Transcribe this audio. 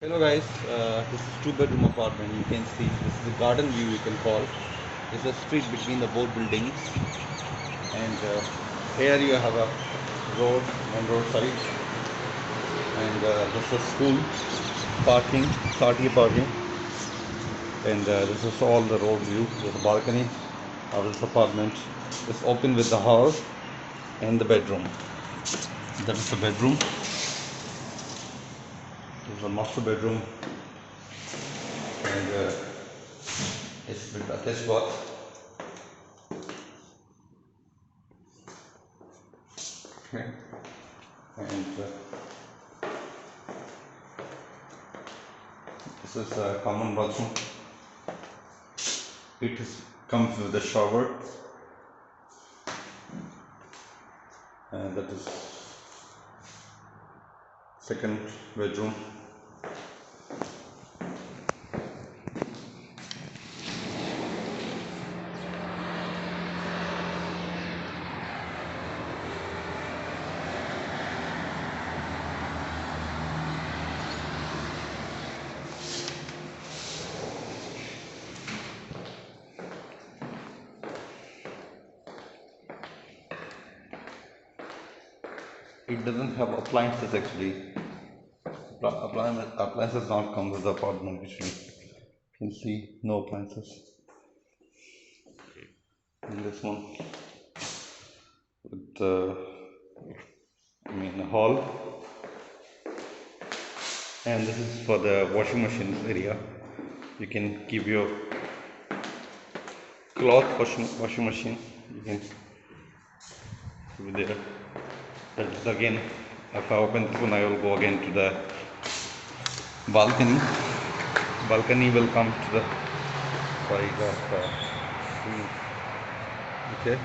Hello guys, this is two-bedroom apartment. You can see this is a garden view, you can call. It's a street between the both buildings, and here you have a road, main road side, and this is school parking, Sati parking, and this is all the road view. There's a balcony of this apartment. It's open with the hall and the bedroom. That is the bedroom. This is the master bedroom, and it's with attached bath. Okay. And this is a common bathroom. Comes with a shower, and that is second bedroom. It doesn't have appliances actually. Appliances not come with the apartment actually. You can see no appliances in this one. With the hall, and this is for the washing machine area. You can keep your cloth washing machine. You can keep it there. That is again. If I open this one, I will go again to the balcony. Balcony will come to the side of okay.